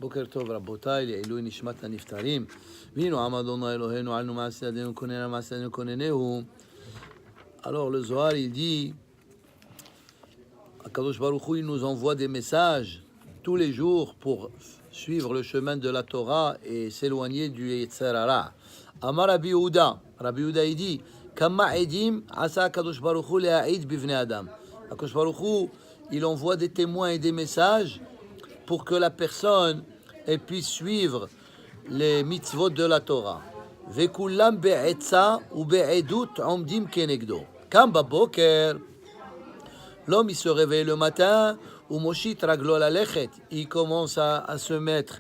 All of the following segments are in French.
בוקר טוב רבותיי, לעילוי נשמת הנפטרים. וינו עם אדוני אלוהינו עלינו מעשה ידינו כוננה מעשה ידינו כוננהו. Alors le Zohar il dit, Akadosh Baruch Hu, il nous envoie des messages tous les jours pour suivre le chemin de la Torah et s'éloigner du Yetzer Hara. Amar Rabbi Yehuda, Rabbi Yehuda il dit, Kama edim asa Akadosh Baruch Hu le'aid bivnei Adam. Akadosh Baruch Hu, il envoie des témoins et des messages pour que la personne elle puisse suivre les mitzvot de la Torah. Vekulam be'etza ou be'edut omdim kenegdo. Kam baboker, l'homme il se réveille le matin, ou moshit raglo la lechet, il commence à se mettre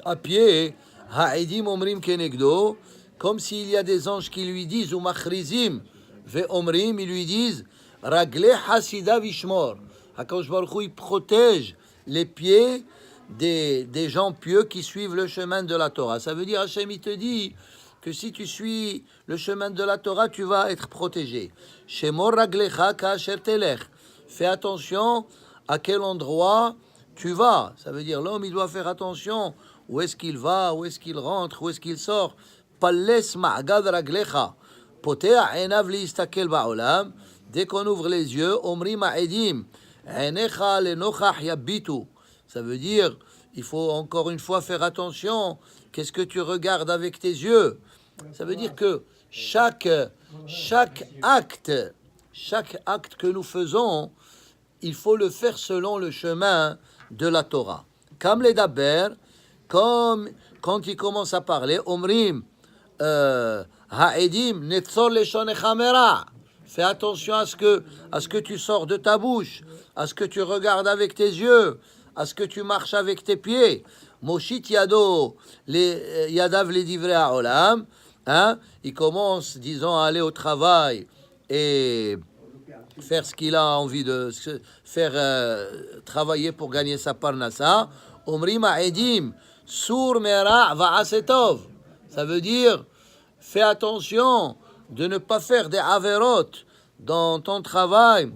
à pied. Ha'edim omrim kenegdo, comme s'il y a des anges qui lui disent, ou machrizim ve'omrim, ils lui disent, ragle hasida vishmor. HaKadosh Baruch Hu, il protège les pieds des gens pieux qui suivent le chemin de la Torah. Ça veut dire, Hachem, il te dit que si tu suis le chemin de la Torah, tu vas être protégé. Shemor raglecha ka'asher telech. Fais attention à quel endroit tu vas. Ça veut dire, l'homme, il doit faire attention où est-ce qu'il va, où est-ce qu'il rentre, où est-ce qu'il sort. Pales ma'gad raglecha. Potea enav liistakel ba'olam. Dès qu'on ouvre les yeux, omri ma'edim. Enecha lenochach yabitu. Ça veut dire, il faut encore une fois faire attention. Qu'est-ce que tu regardes avec tes yeux? Ça veut dire que chaque acte que nous faisons, il faut le faire selon le chemin de la Torah. Comme les daber, comme quand il commence à parler, omrim, ha'edim, netzor leshon echamera. Fais attention à ce que tu sors de ta bouche, à ce que tu regardes avec tes yeux, à ce que tu marches avec tes pieds. Moshit yado, yadav les divrei ha'olam. Il commence, disons, à aller au travail et faire ce qu'il a envie de faire, travailler pour gagner sa parnassa. Omrim ha'edim, sur mera va'asetov. Ça veut dire, fais attention de ne pas faire des averot dans ton travail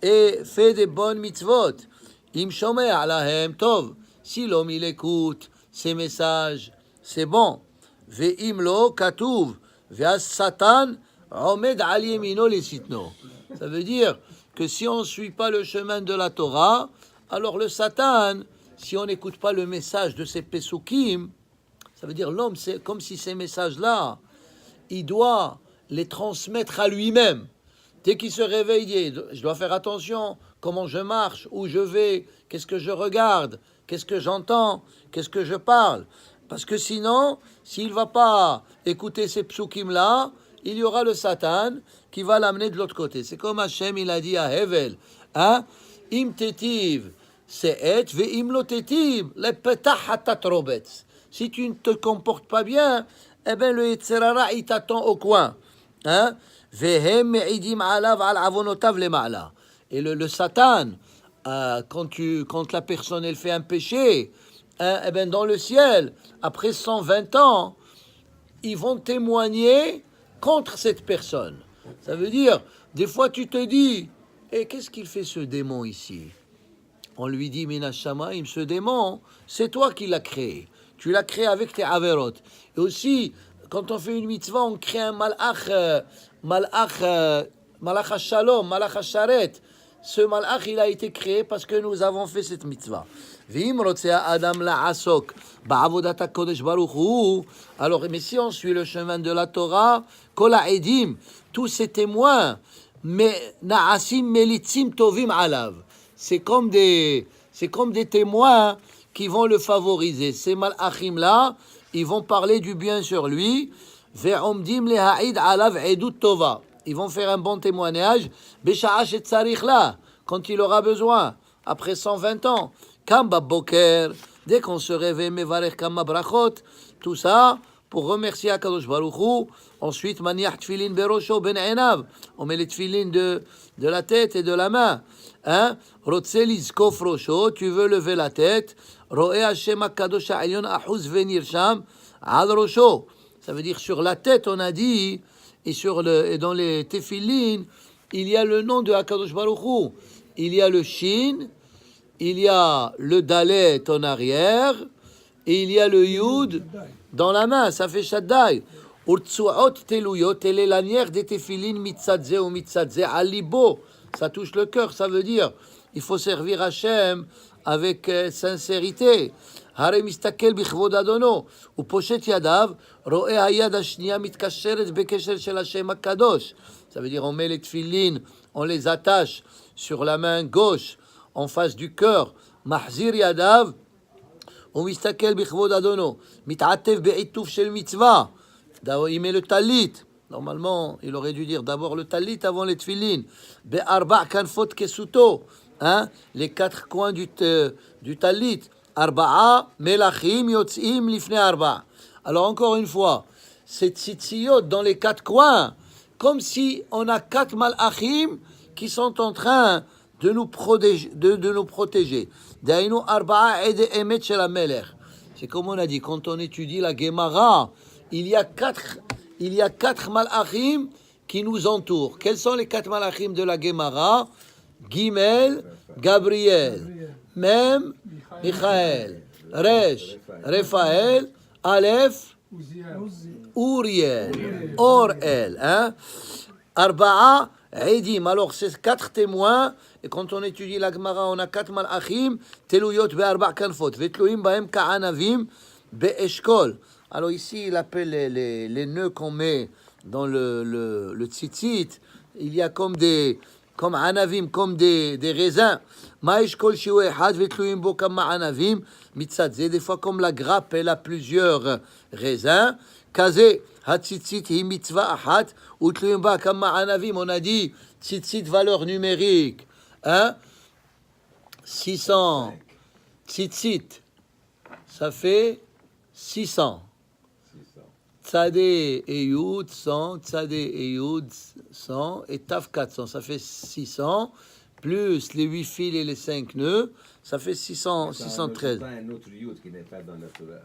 et fais des bonnes mitzvot. Im shomeh alahem tov. Si l'homme il écoute ces messages, c'est bon. Ve'im lo katuv. Ve'as satan omed al yemino lesitno. Ça veut dire que si on ne suit pas le chemin de la Torah, alors le Satan, si on n'écoute pas le message de ces pesukim, ça veut dire l'homme, c'est comme si ces messages-là, il doit les transmettre à lui-même. Dès qu'il se réveille, il dit, je dois faire attention, comment je marche, où je vais, qu'est-ce que je regarde, qu'est-ce que j'entends, qu'est-ce que je parle. Parce que sinon, s'il ne va pas écouter ces psukim-là, il y aura le Satan qui va l'amener de l'autre côté. C'est comme Hachem, il a dit à Hevel, im tetiv se'et ve'im lo tetiv lepetach hatatrobetz. Si tu ne te comportes pas bien, eh bien le Yetzer Hara, il t'attend au coin. Vehem me'idim alav al avonotav lema'ala. Et le Satan, quand la personne elle fait un péché, eh bien dans le ciel, après 120 ans, ils vont témoigner contre cette personne. Ça veut dire, des fois tu te dis, qu'est-ce qu'il fait ce démon ici? On lui dit, Mina Shamaim, ce démon, c'est toi qui l'as créé. Tu l'as créé avec tes averot. Et aussi, quand on fait une mitzvah, on crée un malach shalom, malach sharet. Ce malach, il a été créé parce que nous avons fait cette mitzvah. Alors, mais si on suit le chemin de la Torah, kol ha'edim, tous ces témoins, mais na'asim melitzim tovim alav. C'est comme des témoins qui vont le favoriser. Ces malachim-là, ils vont parler du bien sur lui. Ve'omdim leha'id alav edut tova. Ils vont faire un bon témoignage. Besha'a shetzarich la, quand il aura besoin, après 120 ans. Kam baboker, dès qu'on se réveille, mevarech kama brachot, tout ça, pour remercier HaKadosh Baruch Hu. Ensuite, maniach tfilin berosho ben enav. On met les tfilin de la tête et de la main. Rotze lizkof rosho, tu veux lever la tête. Ro'e Hashem HaKadosh ha'elyon ahuz venirsham al rosho. Ça veut dire sur la tête, on a dit, et dans les tefilin, il y a le nom de HaKadosh Baruch Hu. Il y a le Shin, il y a le Dalet en arrière, et il y a le Yud dans la main, ça fait Shaddai. Urtsuot teluyot, et les lanières des tefilin mitzadze ou mitzadze alibo, ça touche le cœur, ça veut dire il faut servir Hachem avec sincérité. הרי מסתכל בכבוד אדונו, ופושט ידיו, רואה היד השנייה מתקשרת בקשר של השם הקדוש. Ça veut dire on met les tefillin, on les attache sur la main gauche, en face du cœur. מחזיר ידיו, ומסתכל בכבוד אדונו, מתעטף בעיטוף של מצווה. Il met le talit. Normalement, il aurait dû dire d'abord le talit avant les tefillin. בארבע כנפות כסותו, hein? Les quatre coins du talit. Arba'a melachim yotzim lifnei arba. Alors encore une fois, ces tzitziyot dans les quatre coins, comme si on a quatre malachim qui sont en train de nous protéger, de nous protéger. Dainu arba'a ede emet shel hamelech. C'est comme on a dit quand on étudie la Gemara, il y a quatre malachim qui nous entourent. Quels sont les quatre malachim de la Gemara? Gimel, Gabriel, Mem, Michael, Resh, Raphaël, Aleph, Uriel, Orel, hein? Arba'a, Eidim. Alors, c'est quatre témoins. Et quand on étudie la Gemara, on a quatre malachim. Teluyot be'arba' kanfot. Vetluim ba'em ka'anavim be'eshkol. Alors ici, il appelle les nœuds qu'on met dans le tzitzit. Il y a comme anavim, comme des raisins. Ma'eshkol shiu echad vetluim bo kama anavim mitzadze. Des fois, comme la grappe, elle a plusieurs raisins. Kaze hatzitzit hi mitzvah achat utluim ba kama anavim. On a dit tzitzit valeur numérique. Hein? 600 tzitzit. Ça fait 600. Tzadé et Yud 100, Tzadé et Yud 100 et Taf 400, ça fait 600, plus les 8 fils et les 5 nœuds, ça fait 613. Il y a un autre Yud qui n'est pas dans la Torah.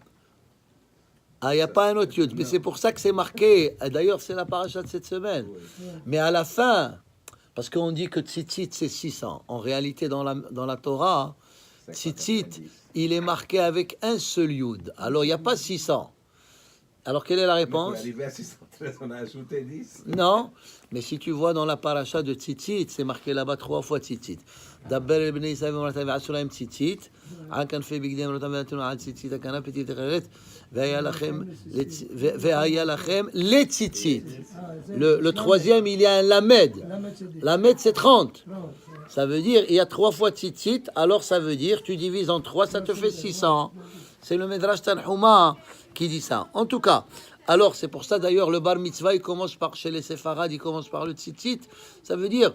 Ah, il n'y a pas un autre Yud, mais c'est pour ça que c'est marqué, d'ailleurs c'est la paracha de cette semaine. Oui. Mais à la fin, parce qu'on dit que Tzitzit c'est 600, en réalité dans la Torah, Tzitzit, il est marqué avec un seul Yud, alors il n'y a pas 600. Alors, quelle est la réponse? Mais pour arriver à 613, on a ajouté 10. Non, mais si tu vois dans la paracha de Tzitzit, c'est marqué là-bas 3 fois Tzitzit. Dabber ibn Isaïe v'moratav asulaim Tzitzit, akan fe bigdem rotam v'atunu ad Tzitzit akana petit teret, ve'aya lachem le Tzitzit. Le troisième, il y a un lamed. Lamed, c'est 30. Ça veut dire, il y a 3 fois Tzitzit, alors ça veut dire, tu divises en 3, ça te fait 600. C'est le Midrash Tanhuma qui dit ça. En tout cas, alors c'est pour ça d'ailleurs le bar mitzvah il commence par, chez les séfarades, il commence par le tzitzit. Ça veut dire,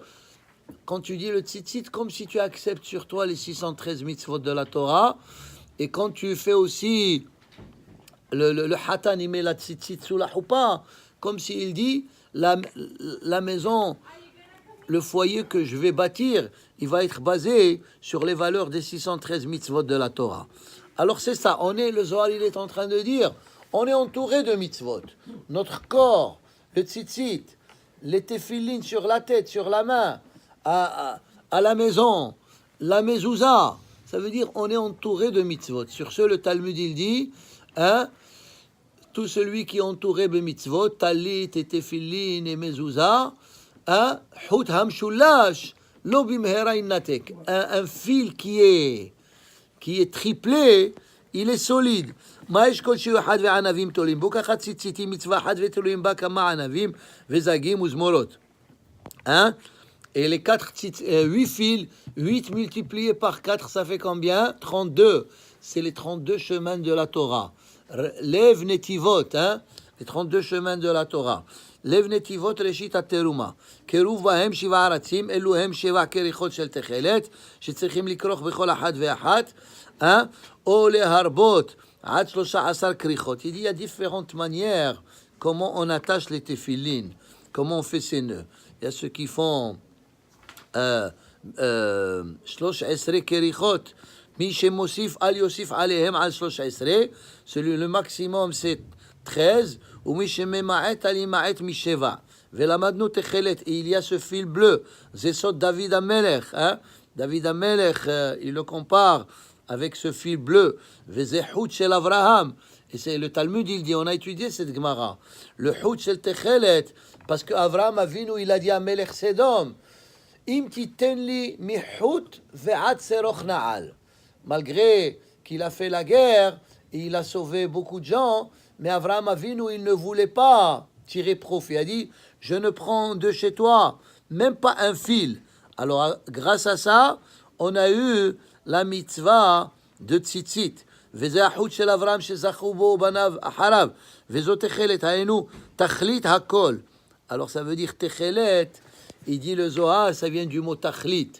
quand tu dis le tzitzit, comme si tu acceptes sur toi les 613 mitzvot de la Torah, et quand tu fais aussi le hatan, il met la tzitzit sous la choupa, comme s'il dit, la maison, le foyer que je vais bâtir, il va être basé sur les valeurs des 613 mitzvot de la Torah. Alors c'est ça, le Zohar il est en train de dire, on est entouré de mitzvot. Notre corps, le tzitzit, les tefillin sur la tête, sur la main, à la maison, la mezouza, ça veut dire on est entouré de mitzvot. Sur ce, le Talmud il dit, hein, tout celui qui est entouré de mitzvot, talit et tefillin et mezouza, hein, hut hamshulash, lo bimhera innatek, un fil qui est triplé, il est solide. Maïsh kol shiu had ve'anavim tolim. Bukachat tzitziti mitzvah had ve'tolim ba kama anavim ve'zagim uzmorot. Hein? Et les 8 fils, 8 multipliés par 4, ça fait combien? 32. C'est les 32 chemins de la Torah. Lev netivot, hein? Les 32 chemins de la Torah. לב נתיבות ראשית התרומה, קירוב בהם 7 ארצים, אלו הם 7 כריכות של תכלת, שצריכים לכרוך בכל אחת ואחת, או להרבות עד 13 כריכות. Il y a différentes manières comment on attache les téphilines, comment on fait ces nœuds. Il y a ceux qui font 13 כריכות, מי שמוסיף אל יוסיף עליהם על 13, celui le maximum c'est 13, ומי שממעט על ימעט משבע. ולמדנו תכלת, il y a ce fil bleu, זה סוד דוד המלך, hein? David Amelech, il le compare avec ce fil bleu. Vezeh hout shel Avraham. Et c'est le Talmud, il dit, on a étudié cette Gemara. Le hout shel Techelet, parce que Avraham Avinu, il a dit à Melech Sedom, Im titen li mi hout ve'at seroch na'al. Malgré qu'il a fait la guerre, et il a sauvé beaucoup de gens, mais Avraham Avinu, il ne voulait pas tirer profit. Il a dit, je ne prends de chez toi, même pas un fil. Alors, grâce à ça, on a eu la mitzvah de tzitzit. וזה החוט של אברהם שזכו בו בניו אחריו, וזו תכלת, היינו תכלית הכל. Alors ça veut dire תכלת, il dit le Zohar, ça vient du mot tachlit.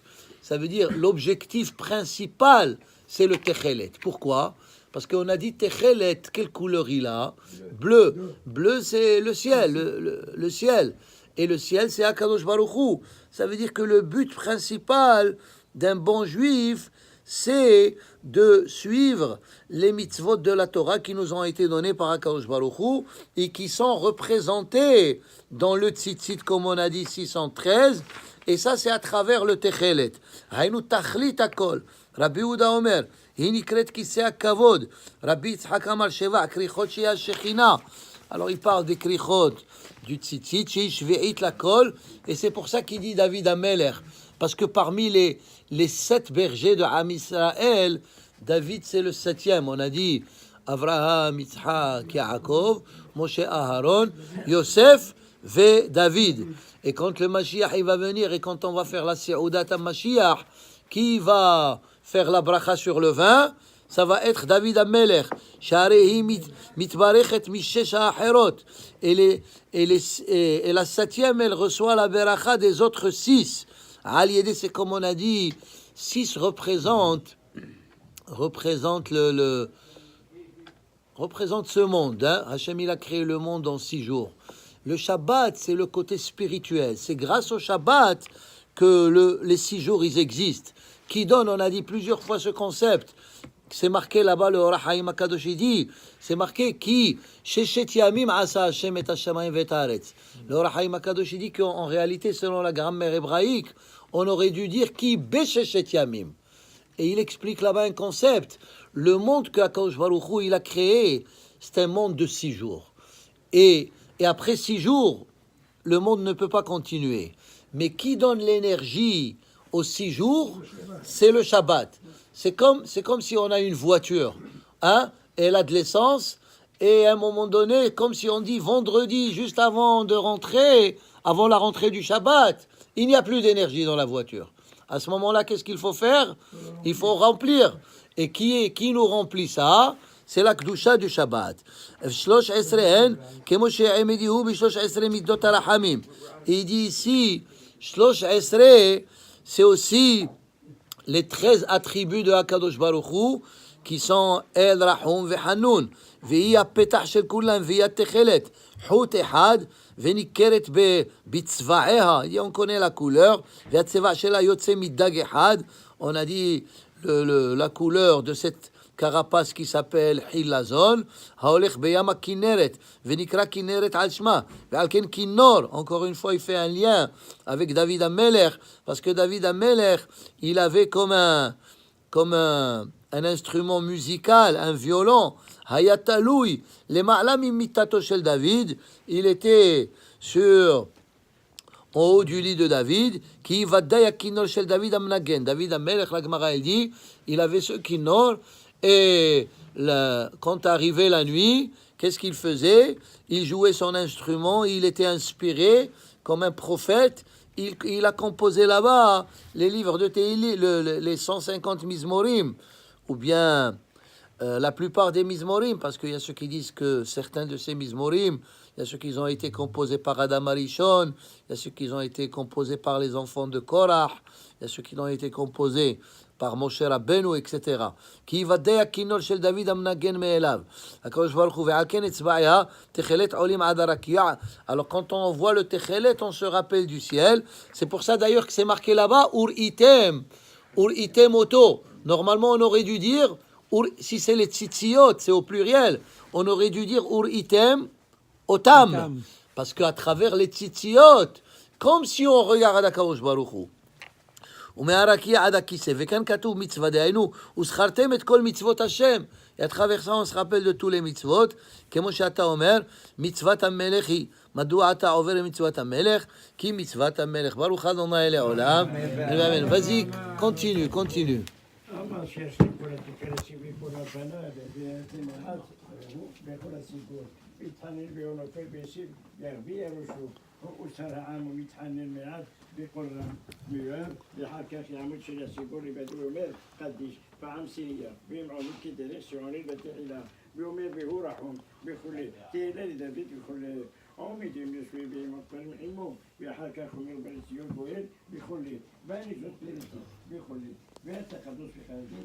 Ça veut dire l'objectif principal, c'est le techelet. Pourquoi? Parce qu'on a dit techelet, quelle couleur il a? Bleu. Bleu, c'est le ciel, le ciel. Et le ciel, c'est Akadosh Baruch Hu. Ça veut dire que le but principal d'un bon juif, c'est de suivre les mitzvot de la Torah qui nous ont été donnés par Akadosh Baruch Hu et qui sont représentés dans le tzitzit, comme on a dit, 613. Et ça, c'est à travers le techelet. Haynu tachlit akol. Rabbi Yehuda Omer, hi nikret kisei hakavod. Rabbi Yitzhak Amar Sheva, krichot sheyah shechina. Alors, il parle des krichot du tzitzit, sheish ve'it lakol. Et c'est pour ça qu'il dit David Amelech. Parce que parmi les 7 bergers de Am Israël, David, c'est le 7e. On a dit Avraham, Yitzhak, Yaakov, Moshe, Aharon, Yosef, ve David. Et quand le Mashiach il va venir et quand on va faire la Seoudat Mashiach, qui va faire la bracha sur le vin, ça va être David Amelech. Sharehi mitbarechet mishesh ha'acherot. Et la 7e, elle reçoit la bracha des autres 6. Al-Yedé, c'est comme on a dit, 6 représente ce monde. Hein? Hachem, il a créé le monde en 6 jours. Le Shabbat, c'est le côté spirituel. C'est grâce au Shabbat que les 6 jours, ils existent. Qui donne, on a dit plusieurs fois ce concept. C'est marqué là-bas, le Or HaChaim HaKadosh, il dit, c'est marqué qui, Sheshet Yamim Asa Hashem et Hashamayim Vet Haaretz. Le Or HaChaim HaKadosh, il dit qu'en réalité, selon la grammaire hébraïque, on aurait dû dire qui Besheshet Yamim. Et il explique là-bas un concept. Le monde que HaKadosh Baruch Hu, il a créé, c'est un monde de 6 jours. Et après 6 jours, le monde ne peut pas continuer. Mais qui donne l'énergie aux 6 jours, c'est le Shabbat. C'est comme si on a une voiture, hein, elle a de l'essence, et à un moment donné, comme si on dit vendredi, juste avant de rentrer, avant la rentrée du Shabbat, il n'y a plus d'énergie dans la voiture. À ce moment-là, qu'est-ce qu'il faut faire? Il faut remplir. Et qui nous remplit ça? C'est la Kedusha du Shabbat. Et il dit ici, c'est aussi les 13 attributs de Hakadosh Baruch Hu qui sont El Rahum Vehanun. Vehi apetach shel kulam, vehi atechelet. Hout ehad, venikeret bitzvaeha. On connaît la couleur. Vehatzeva shela yotse middag ehad. On a dit la couleur de cette carapace qui s'appelle Hilazon, Haolech Beyama Kineret, Venikra Kineret Al-Shma, Ve'alken Kinor, encore une fois, il fait un lien avec David Amelech, parce que David Amelech, il avait comme un instrument musical, un violon, Hayataloui, les Ma'lam imitato shel David, il était en haut du lit de David, qui va daya kinor shel David amnagen. David Amelech, la Gemara, il dit, il avait ce kinor. Et quand arrivait la nuit, qu'est-ce qu'il faisait? Il jouait son instrument, il était inspiré comme un prophète. Il a composé là-bas les livres de Tehillim, les 150 Mizmorim, ou bien la plupart des Mizmorim, parce qu'il y a ceux qui disent que certains de ces Mizmorim, il y a ceux qui ont été composés par Adam Arishon, il y a ceux qui ont été composés par les enfants de Korach, il y a ceux qui ont été composés par Moshe Rabbeinu, etc. Qui va dire kinol shel David amnagen me'elav. Akadosh Baruch Hu ve'alken etzba'ya techelet olim adarakia. Alors quand on voit le techelet, on se rappelle du ciel. C'est pour ça d'ailleurs que c'est marqué là-bas ur item oto. Normalement on aurait dû dire si c'est les tzitziot, c'est au pluriel. On aurait dû dire ur item otam, parce qu'à travers les tzitziot, comme si on regarde Akadosh Baruch Hu. ומהרקיע עד הכיסא. וכאן כתוב מצווה, דהיינו, וזכרתם את כל מצוות השם. ידך ואחיך on se rappelle de tous les מצוות, כמו שאתה אומר, מצוות המלך היא. מדוע אתה עובר למצוות המלך? כי מצוות המלך. ברוך ה' לעולם. אמן. Vas-y, continue. אמר שיש לי כל התקרצי וכל הבנה ובמעט בכל הסיפור מתחנן ועונפל ויסיב וירביע ראשו ושר העם ומתחנן מעט בקול רם מיואב ואחר כך יעמוד של הסיפור לבדו ואומר קדיש פעם שנייה ואם עומד כדרך שעונד בתחילה ואומר והוא רחום וכולי תהילה לדוד וכולי עומדים יושבים ועם מתפללים עמו ואחר כך אומר בלציון פועל וכולי ואני זאת פלטי וכולי ואתה קדוש וחרדים